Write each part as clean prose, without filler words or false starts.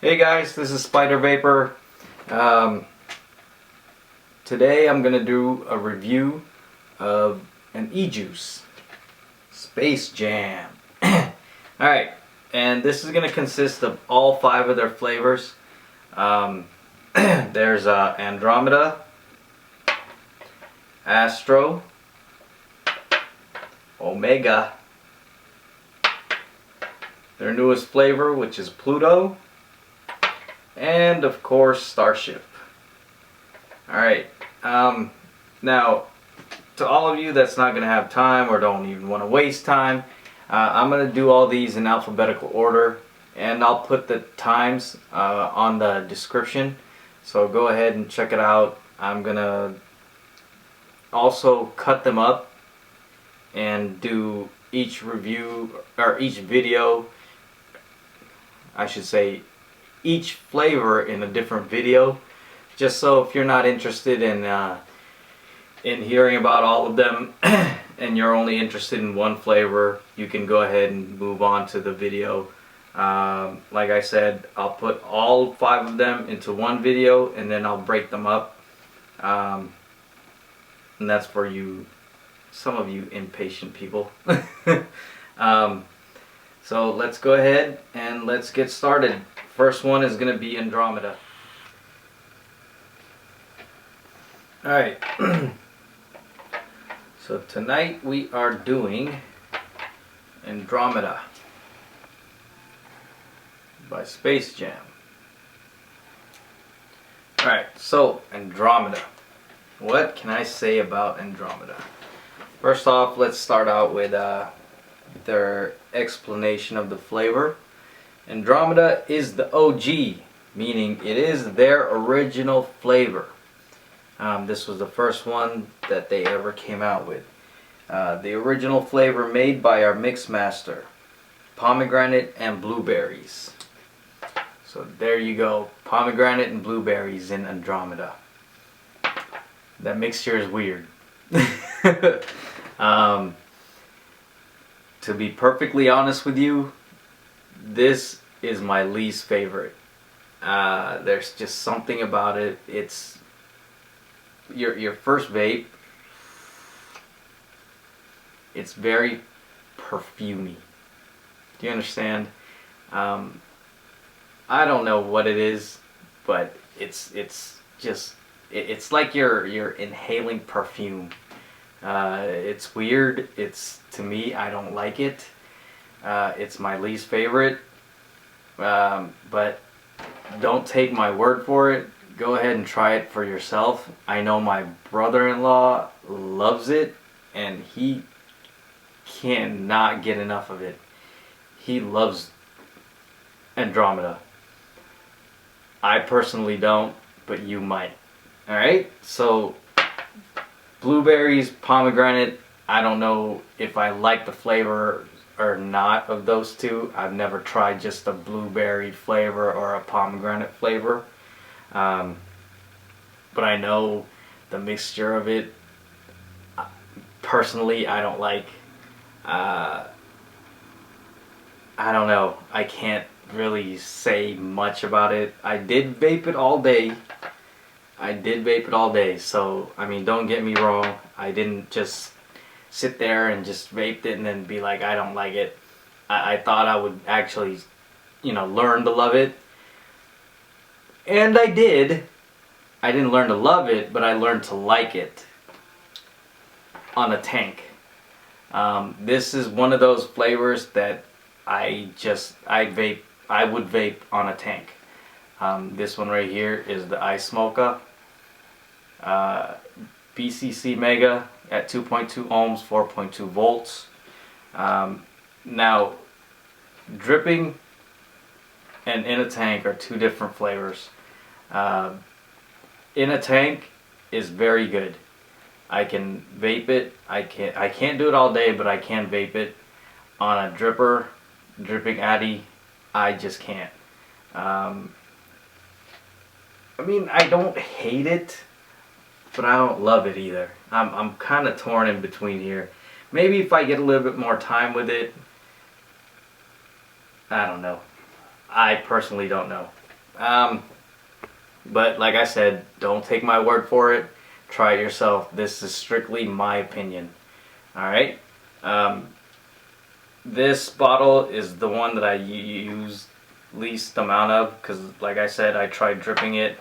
Hey guys, this is Spyder Vapor. Today I'm going to do a review of an e-juice, Space Jam. Alright, and this is going to consist of all 5 of their flavors. There's Andromeda, Astro, Omega, their newest flavor, which is Pluto, and of course Starship. Alright, now to all of you that's not going to have time or don't even want to waste time, I'm going to do all these in alphabetical order, and I'll put the times on the description, so go ahead and check it out. I'm going to also cut them up and do each review, or each video, I should say each flavor in a different video, just so if you're not interested in hearing about all of them and you're only interested in one flavor, you can go ahead and move on to the video. Like I said, I'll put all 5 of them into one video and then I'll break them up, and that's for you, some of you impatient people. So let's go ahead and let's get started. First one is going to be Andromeda. Alright, so tonight we are doing Andromeda by Space Jam. Alright, so Andromeda. What can I say about Andromeda? First off, let's start out with their explanation of the flavor. Andromeda is the OG, meaning it is their original flavor. This was the first one that they ever came out with. The original flavor made by our mix master, pomegranate and blueberries. So there you go, pomegranate and blueberries in Andromeda. That mixture is weird. To be perfectly honest with you, this is my least favorite. There's just something about it. It's your first vape. It's very perfumey. Do you understand? I don't know what it is, but it's like you're inhaling perfume. It's weird. To me, I don't like it. It's my least favorite. But don't take my word for it. Go ahead and try it for yourself. I know my brother-in-law loves it, and he cannot get enough of it. He loves Andromeda. I personally don't, but you might. Alright, so blueberries, pomegranate, I don't know if I like the flavor or not of those two. I've never tried just a blueberry flavor or a pomegranate flavor. But I know the mixture of it, personally, I don't like. I don't know. I can't really say much about it. I did vape it all day. So, I mean, don't get me wrong. I didn't just sit there and just vaped it and then be like, I don't like it. I thought I would actually, learn to love it. And I did. I didn't learn to love it, but I learned to like it on a tank. This is one of those flavors that I would vape on a tank. This one right here is the Ice Mocha. BCC Mega at 2.2 ohms, 4.2 volts. Now, dripping and in a tank are 2 different flavors. In a tank is very good. I can vape it. I can't do it all day, but I can vape it. On a dripping Addy, I just can't. I mean, I don't hate it, but I don't love it either. I'm kind of torn in between here. Maybe if I get a little bit more time with it, I don't know. I personally don't know. But like I said, don't take my word for it. Try it yourself. This is strictly my opinion. Alright? This bottle is the one that I use least amount of, because like I said, I tried dripping it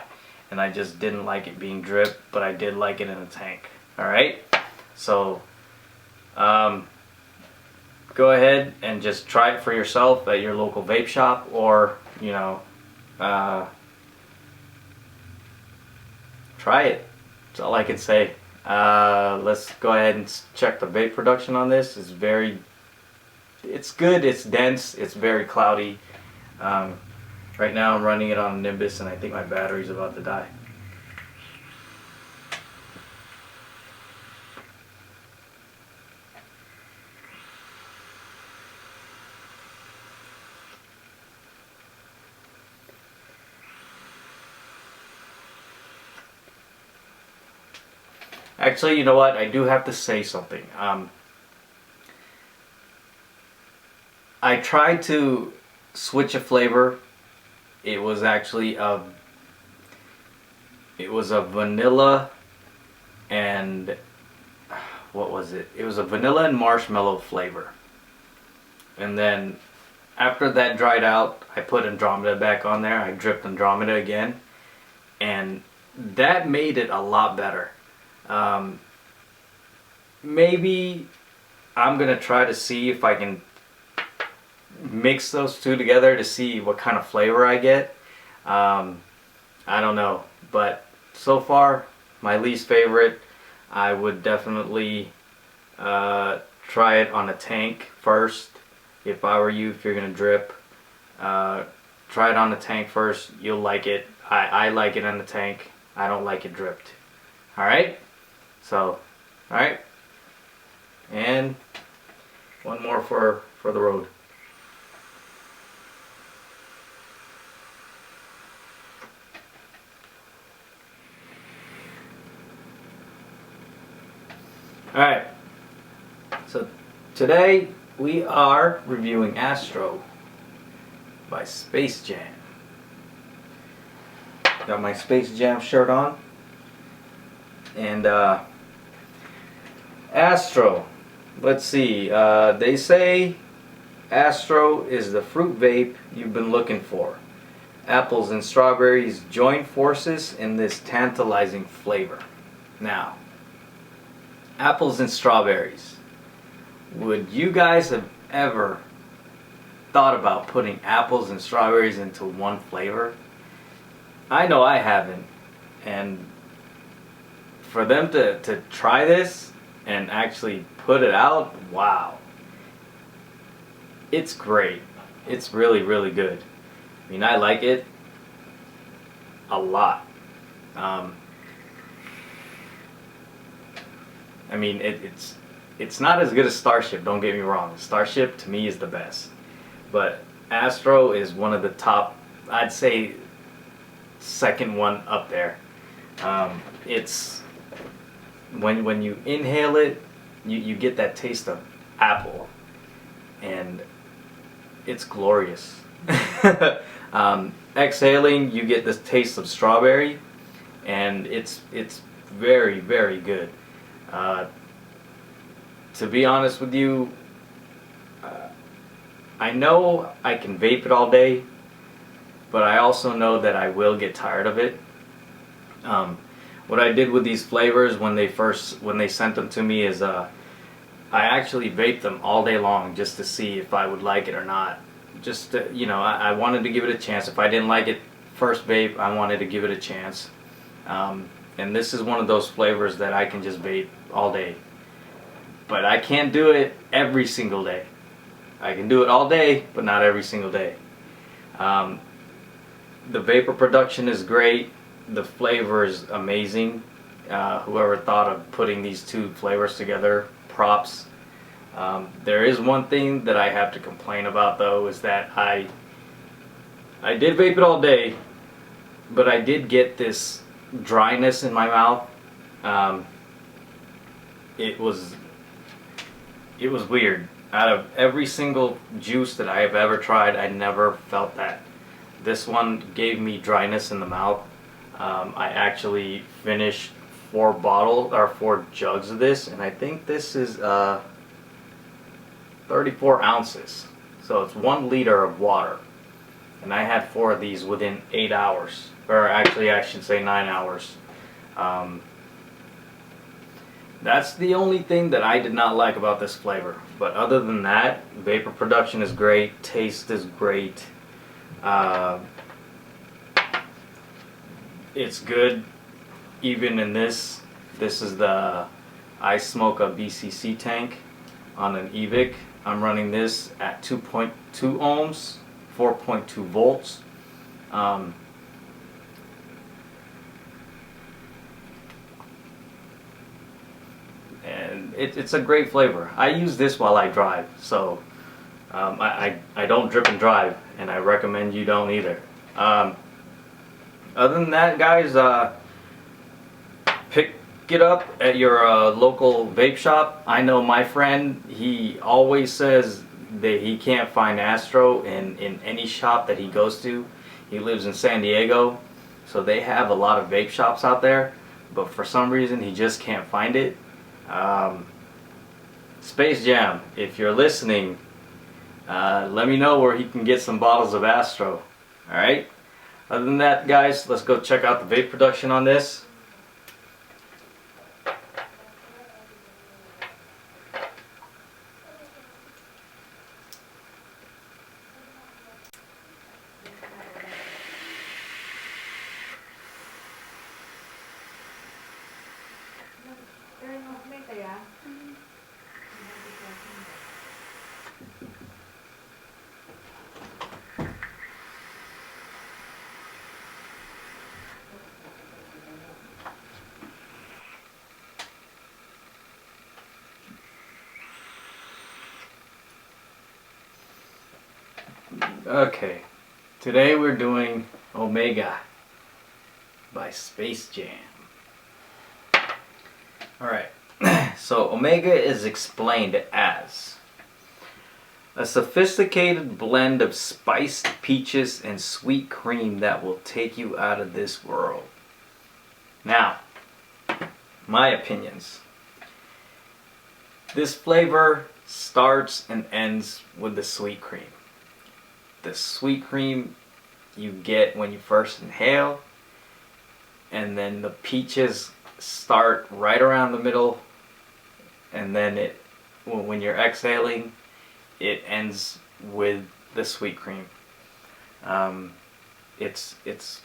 and I just didn't like it being dripped, but I did like it in a tank. Alright? So, go ahead and just try it for yourself at your local vape shop, or, you know, try it. That's all I can say. Let's go ahead and check the vape production on this. It's good, it's dense, it's very cloudy. Right now I'm running it on a Nimbus and I think my battery's about to die. Actually, you know what? I do have to say something. I tried to switch a flavor. It was actually a vanilla and what was it? It was a vanilla and marshmallow flavor. And then after that dried out, I put Andromeda back on there. I dripped Andromeda again, and that made it a lot better. Maybe I'm gonna try to see if I can mix those two together to see what kind of flavor I get. I don't know, but so far my least favorite. I would definitely try it on a tank first. If I were you, if you're gonna drip, try it on a tank first. You'll like it. I like it on the tank. I don't like it dripped. Alright? So, alright. And one more for the road. Alright. So today we are reviewing Astro by Space Jam. Got my Space Jam shirt on. And Astro, let's see, they say Astro is the fruit vape you've been looking for. Apples and strawberries join forces in this tantalizing flavor. Now, apples and strawberries. Would you guys have ever thought about putting apples and strawberries into one flavor? I know I haven't. And for them to try this and actually put it out, wow. It's great. It's really, really good. I mean, I like it a lot. I mean, it's not as good as Starship, don't get me wrong. Starship to me is the best. But Astro is one of the top, I'd say second one up there. It's when you inhale it, you get that taste of apple, and it's glorious. Exhaling, you get this taste of strawberry, and it's very, very good. To be honest with you, I know I can vape it all day, but I also know that I will get tired of it. What I did with these flavors when they sent them to me is I actually vaped them all day long just to see if I would like it or not. Just to, you know, I wanted to give it a chance. If I didn't like it first vape, I wanted to give it a chance. And this is one of those flavors that I can just vape all day. But I can't do it every single day. I can do it all day, but not every single day. The vapor production is great. The flavor is amazing. Whoever thought of putting these two flavors together, props. There is one thing that I have to complain about though, is that I did vape it all day, but I did get this dryness in my mouth. It was weird. Out of every single juice that I have ever tried, I never felt that. This one gave me dryness in the mouth. I actually finished 4 jugs of this, and I think this is 34 ounces. So it's 1 liter of water. And I had 4 of these within 8 hours. Or actually, I should say 9 hours. That's the only thing that I did not like about this flavor. But other than that, vapor production is great. Taste is great. It's good even in this. This is the I Smoke a BCC tank on an E-Cig. I'm running this at 2.2 ohms, 4.2 volts. And it's a great flavor. I use this while I drive, so I don't drip and drive, and I recommend you don't either. Other than that, guys, pick it up at your local vape shop. I know my friend, he always says that he can't find Astro in any shop that he goes to. He lives in San Diego, so they have a lot of vape shops out there, but for some reason he just can't find it. Space Jam, if you're listening, let me know where he can get some bottles of Astro. Alright? Other than that, guys, let's go check out the vape production on this. Okay, today we're doing Omega by Space Jam. Alright, so Omega is explained as a sophisticated blend of spiced peaches and sweet cream that will take you out of this world. Now, my opinions. This flavor starts and ends with the sweet cream. The sweet cream you get when you first inhale, and then the peaches start right around the middle, and then when you're exhaling, it ends with the sweet cream. It's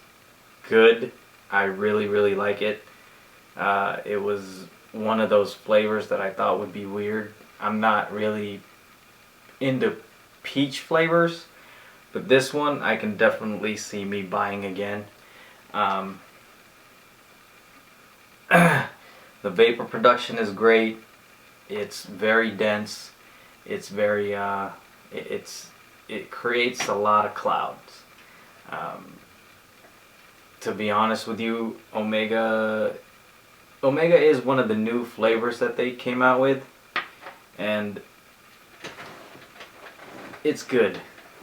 good. I really like it. It was one of those flavors that I thought would be weird. I'm not really into peach flavors, but this one I can definitely see me buying again. The vapor production is great. It's very dense. It's very it creates a lot of clouds. To be honest with you, Omega is one of the new flavors that they came out with, and it's good.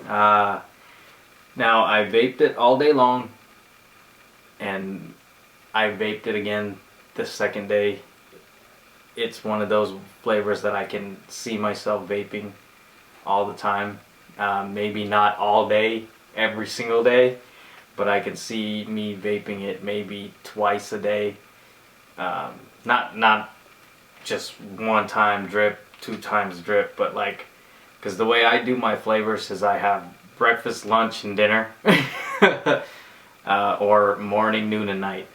Now, I vaped it all day long, and I vaped it again the second day. It's one of those flavors that I can see myself vaping all the time. Maybe not all day, every single day, but I can see me vaping it maybe twice a day. Not just 1 time drip, 2 times drip, but like, because the way I do my flavors is I have breakfast, lunch, and dinner, or morning, noon, and night.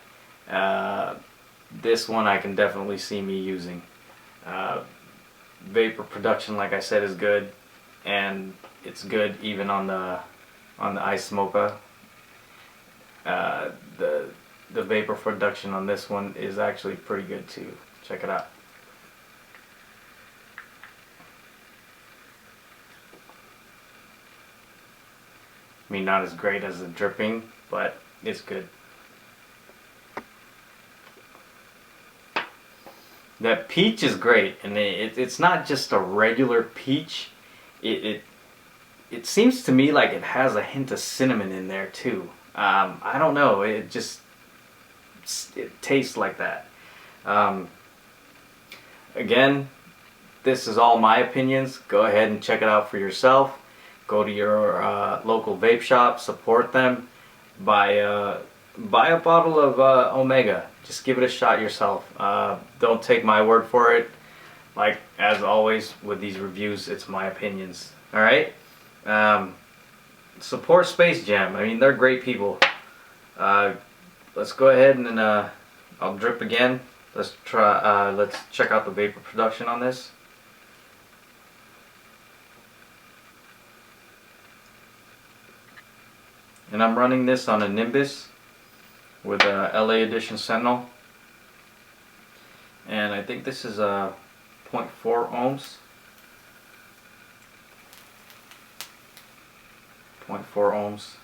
This one I can definitely see me using. Vapor production, like I said, is good, and it's good even on the iSmoker. The vapor production on this one is actually pretty good too. Check it out. I mean, not as great as the dripping, but it's good. That peach is great, and it's not just a regular peach. it seems to me like it has a hint of cinnamon in there too. I don't know, it tastes like that. Again, this is all my opinions. Go ahead and check it out for yourself. Go to your local vape shop, support them, buy a bottle of Omega. Just give it a shot yourself. Don't take my word for it. Like, as always with these reviews, it's my opinions. Alright? Support Space Jam. I mean, they're great people. Let's go ahead and I'll drip again. Let's check out the vapor production on this. And I'm running this on a Nimbus with a LA Edition Sentinel. And I think this is 0.4 ohms. 0.4 ohms.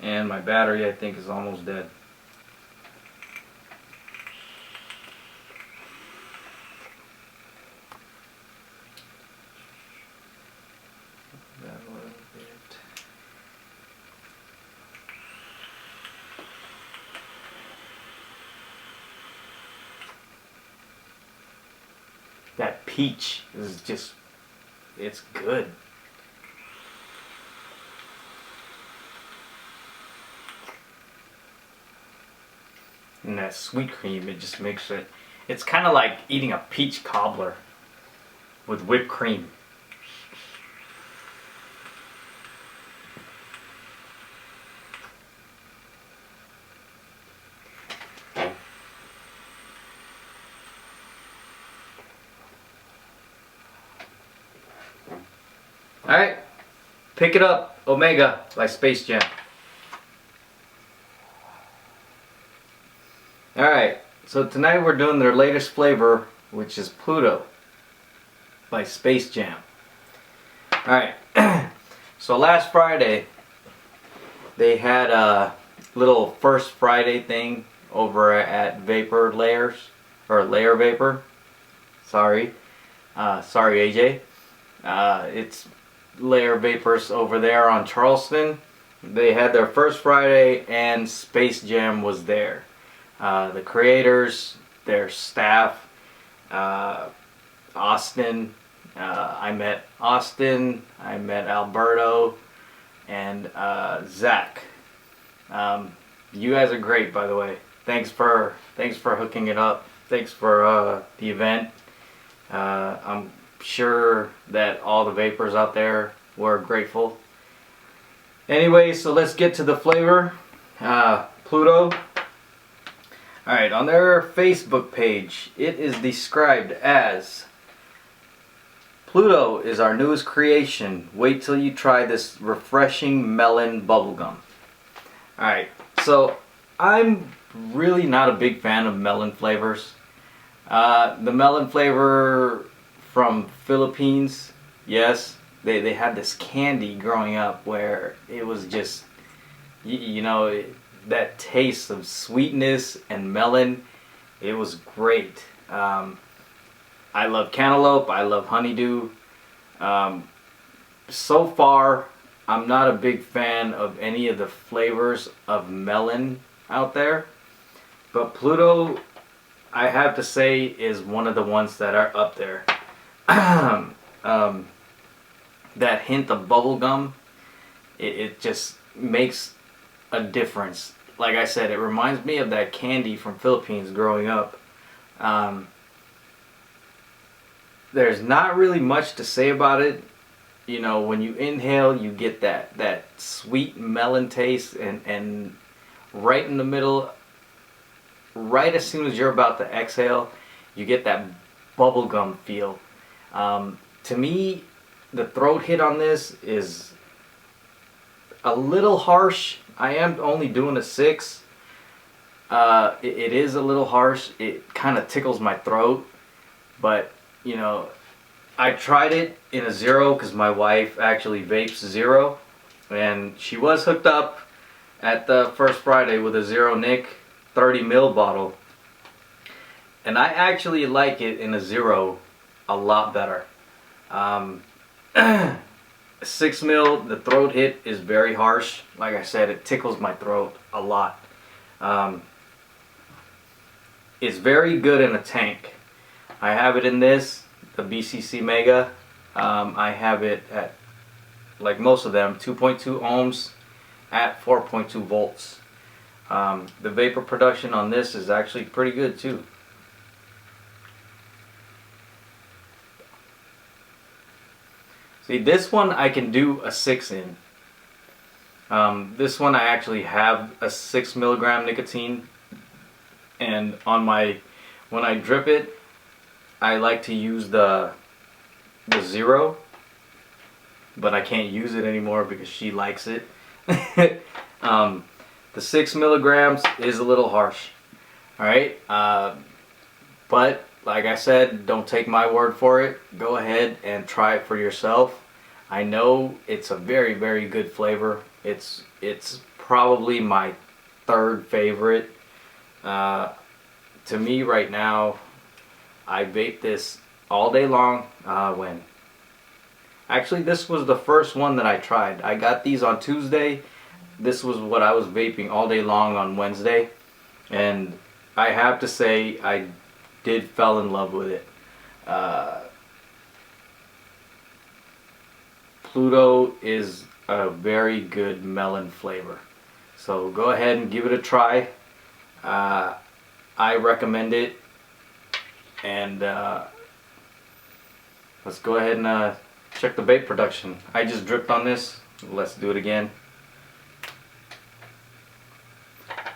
And my battery, I think, is almost dead. That peach is just, it's good. And that sweet cream, it just makes it, it's kind of like eating a peach cobbler with whipped cream. Alright, pick it up, Omega by Space Jam. Alright, so tonight we're doing their latest flavor, which is Pluto by Space Jam. Alright, so last Friday they had a little First Friday thing over at Vapor Layers, or Layer Vapor. Sorry AJ. It's Layer Vaperz over there on Charleston. They had their First Friday and Space Jam was there. The creators, their staff, Austin, I met Austin, I met Alberto, and Zach. You guys are great, by the way. Thanks for hooking it up. Thanks for the event. I'm sure that all the vapors out there were grateful. Anyway, so let's get to the flavor. Pluto. Alright, on their Facebook page, it is described as Pluto is our newest creation. Wait till you try this refreshing melon bubblegum. Alright, so I'm really not a big fan of melon flavors. The melon flavor from Philippines, yes, they had this candy growing up where it was just, you know, that taste of sweetness and melon, it was great. I love cantaloupe, I love honeydew. So far, I'm not a big fan of any of the flavors of melon out there, but Pluto, I have to say, is one of the ones that are up there. That hint of bubblegum, it just makes a difference. Like I said, it reminds me of that candy from Philippines growing up. There's not really much to say about it. You know, when you inhale, you get that sweet melon taste, and right in the middle, right as soon as you're about to exhale, you get that bubblegum feel. To me, the throat hit on this is a little harsh. I am only doing a 6. It is a little harsh. It kind of tickles my throat. But, you know, I tried it in a 0 because my wife actually vapes 0. And she was hooked up at the First Friday with a 0 Nick 30 ml bottle. And I actually like it in a 0 a lot better. 6 mil, the throat hit is very harsh. Like I said, it tickles my throat a lot. It's very good in a tank. I have it in this, the BCC Mega. I have it at, like most of them, 2.2 ohms at 4.2 volts. The vapor production on this is actually pretty good too. See, this one I can do a 6 in. This one I actually have a 6 milligram nicotine, and on my, when I drip it, I like to use the 0, but I can't use it anymore because she likes it. The 6 milligrams is a little harsh. Alright, but like I said, don't take my word for it. Go ahead and try it for yourself. I know it's a very, very good flavor. It's probably my 3rd favorite. To me right now, I vape this all day long. Actually, this was the first one that I tried. I got these on Tuesday. This was what I was vaping all day long on Wednesday. And I have to say, I did fell in love with it. Pluto is a very good melon flavor. So go ahead and give it a try. I recommend it. And let's go ahead and check the vape production. I just dripped on this. Let's do it again.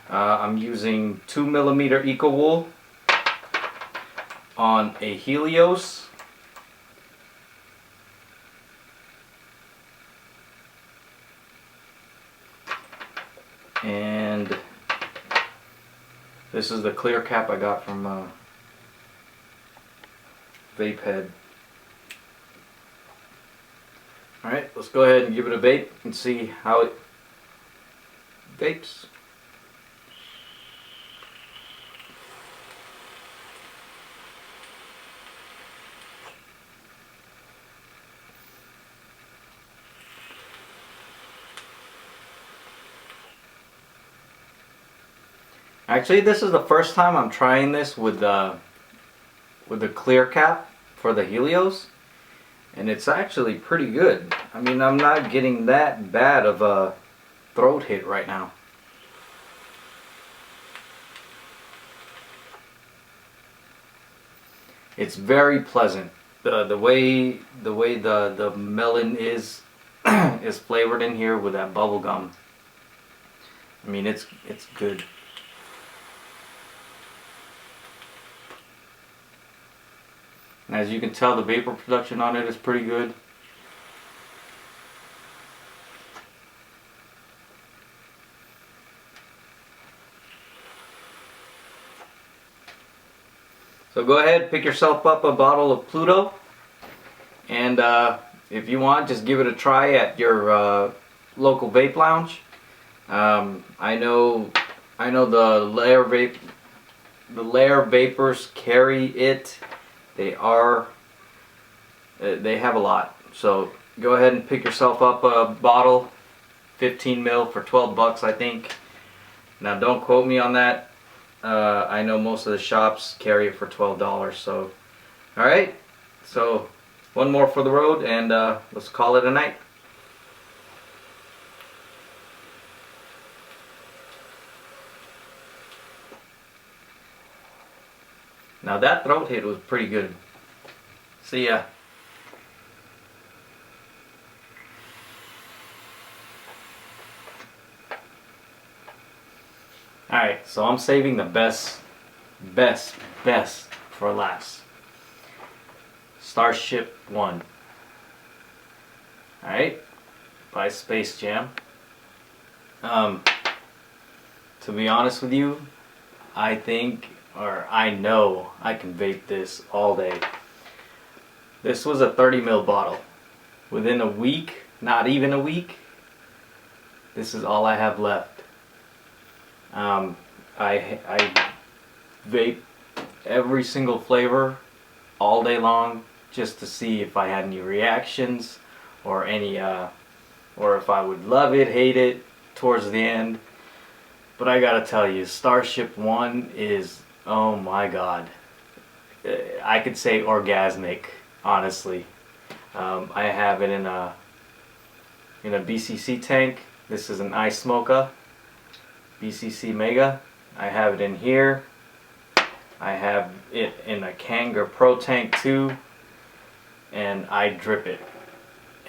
I'm using 2mm Eco Wool on a Helios. And this is the clear cap I got from Vape Head. Alright, let's go ahead and give it a vape and see how it vapes. Actually, this is the first time I'm trying this with the clear cap for the Helios, and it's actually pretty good. I mean, I'm not getting that bad of a throat hit right now. It's very pleasant. The way the melon is is flavored in here with that bubble gum. I mean, it's good. And as you can tell, the vapor production on it is pretty good. So go ahead, pick yourself up a bottle of Pluto, and if you want, just give it a try at your local vape lounge. I know the Layer Vapers carry it. They have a lot. So go ahead and pick yourself up a bottle, 15 mil for 12 bucks, I think. Now don't quote me on that. I know most of the shops carry it for $12. So, all right. So one more for the road, and let's call it a night. Now that throat hit was pretty good. See ya. Alright, so I'm saving the best for last. Starship 1. Alright, by Space Jam. To be honest with you, I think, or I know, I can vape this all day. This was a 30 ml bottle. Within a week, not even a week, this is all I have left. I vape every single flavor all day long, just to see if I had any reactions or any or if I would love it, hate it towards the end. But I gotta tell you, Starship 1 is, oh my god, I could say orgasmic, honestly. I have it in a BCC tank. This is an ice smoker, BCC Mega. I have it in here. I have it in a Kanga Pro Tank too, and I drip it.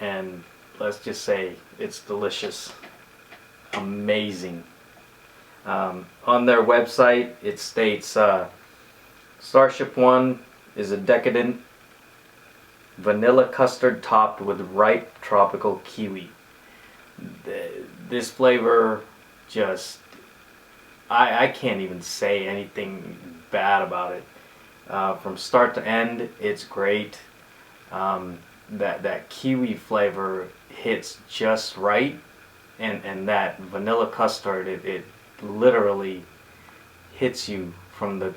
And let's just say it's delicious, amazing. On their website it states Starship 1 is a decadent vanilla custard topped with ripe tropical kiwi. This flavor just, I can't even say anything bad about it. From start to end, it's great. That kiwi flavor hits just right, and that vanilla custard, it literally hits you from the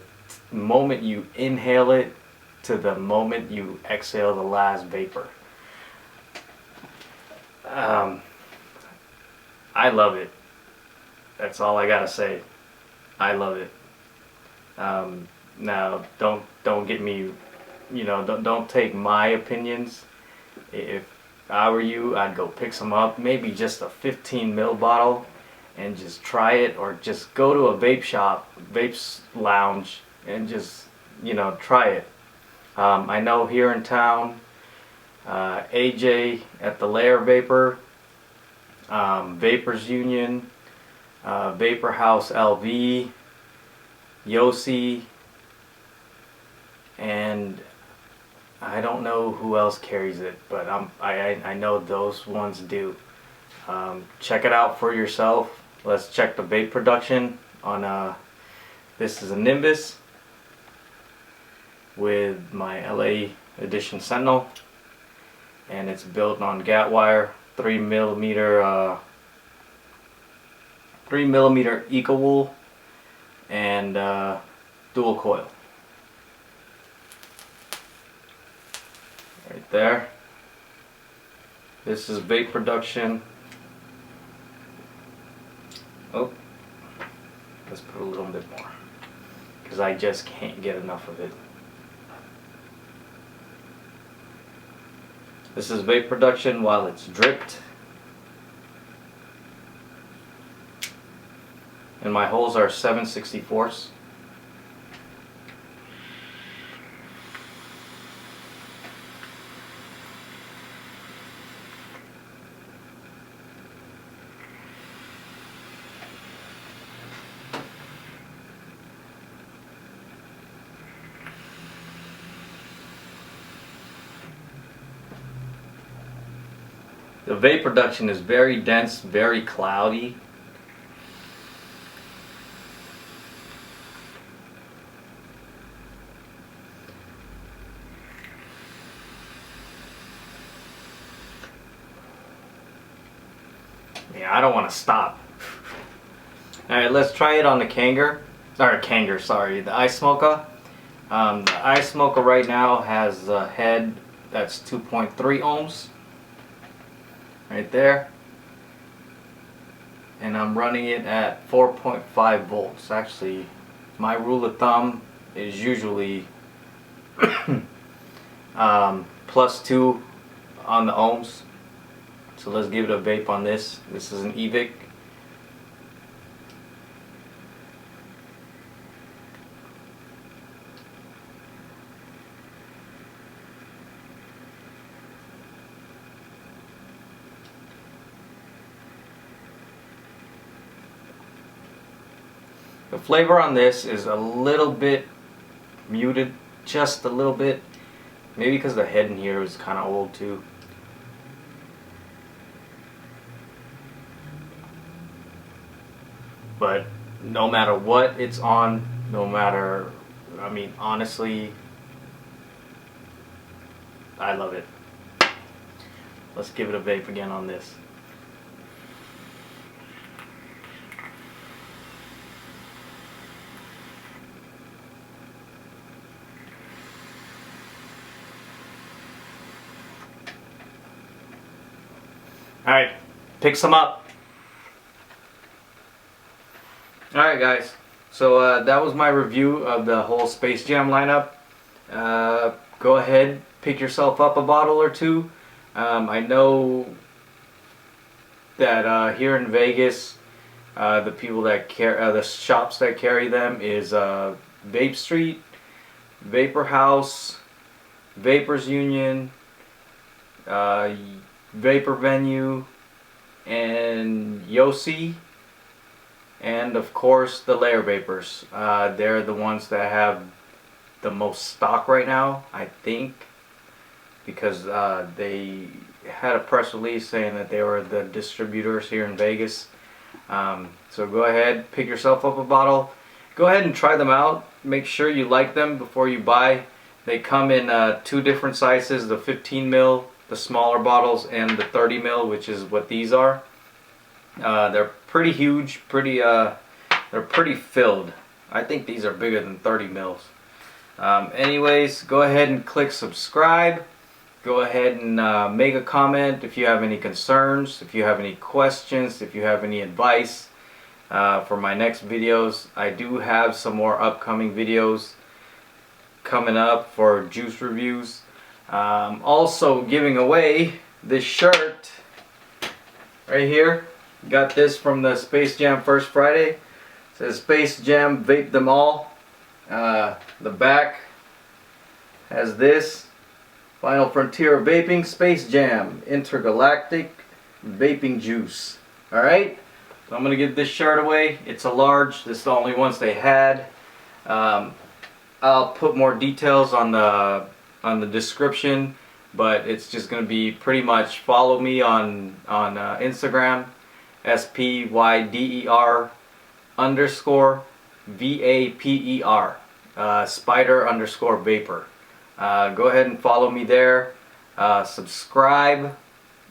moment you inhale it to the moment you exhale the last vapor. I love it. That's all I gotta say. I love it. Now don't get me, don't take my opinions. If I were you, I'd go pick some up, maybe just a 15 ml bottle, and just try it, or just go to a vape shop, Vapes lounge, and just try it. I know here in town, AJ at the Layer Vapor, Vaperz Union, Vapor House LV, Yossi, and I don't know who else carries it, but I know those ones do. Check it out for yourself. Let's check the vape production on this is a Nimbus with my LA Edition Sentinel, and it's built on gat wire, 3mm Eco Wool, and dual coil. Right there. This is vape production. Oh, let's put a little bit more, because I just can't get enough of it. This is vape production while it's dripped. And my holes are 7/64. The vape production is very dense, very cloudy. Yeah, I don't want to stop. Alright, let's try it on the the ice smoker. The ice smoker right now has a head that's 2.3 ohms. Right there, and I'm running it at 4.5 volts. Actually, my rule of thumb is usually +2 on the ohms. So let's give it a vape on this. This is an E-Cig. The flavor on this is a little bit muted, just a little bit. Maybe because the head in here is kind of old too. But no matter what it's on, I mean, honestly, I love it. Let's give it a vape again on this. Alright, pick some up. Alright guys, so that was my review of the whole Space Jam lineup. Go ahead, pick yourself up a bottle or two. I know that here in Vegas, the people that the shops that carry them is Vape Street, Vapor House, Vaperz Union, Vapor Venue, and Yossi, and of course the Layer Vapers. They're the ones that have the most stock right now, I think, because they had a press release saying that they were the distributors here in Vegas. So go ahead, pick yourself up a bottle. Go ahead and try them out. Make sure you like them before you buy. They come in 2 different sizes, the 15 ml, the smaller bottles, and the 30 ml, which is what these are. They're pretty huge, they're pretty filled. I think these are bigger than 30 mils. Anyways, go ahead and click subscribe. Go ahead and make a comment if you have any concerns, if you have any questions, if you have any advice for my next videos. I do have some more upcoming videos coming up for juice reviews. Also giving away this shirt right here. Got this from the Space Jam First Friday. It says Space Jam, vape them all. The back has this: Final Frontier of Vaping, Space Jam, Intergalactic Vaping Juice. Alright, so I'm going to give this shirt away. It's a large. This is the only ones they had. I'll put more details on the description, but it's just going to be pretty much follow me on Instagram, SPYDER _ VAPER, Spyder _ Vapor. Go ahead and follow me there. Subscribe,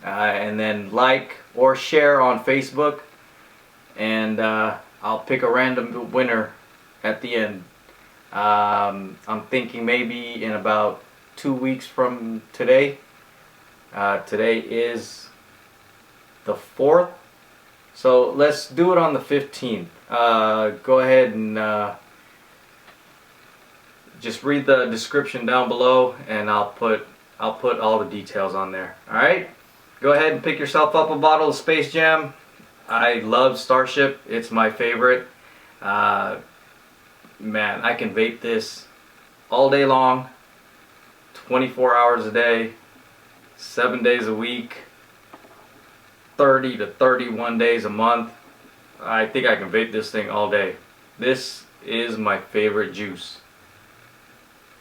and then like or share on Facebook, and I'll pick a random winner at the end. I'm thinking maybe in about 2 weeks from today. Today is the 4th, so let's do it on the 15th. Go ahead and just read the description down below, and I'll put all the details on there. Alright, go ahead and pick yourself up a bottle of Space Jam. I love Starship. It's my favorite. Man, I can vape this all day long, 24 hours a day, 7 days a week, 30 to 31 days a month. I think I can vape this thing all day. This is my favorite juice.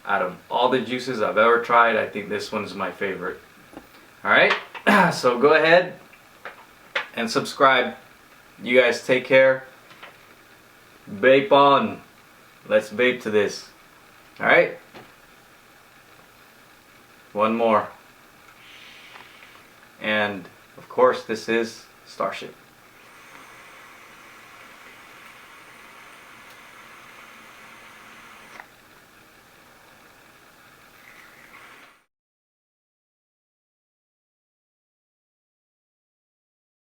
Out of all the juices I've ever tried, I think this one is my favorite. Alright, so go ahead and subscribe. You guys take care. Vape on. Let's vape to this. Alright? One more. And of course, this is Starship.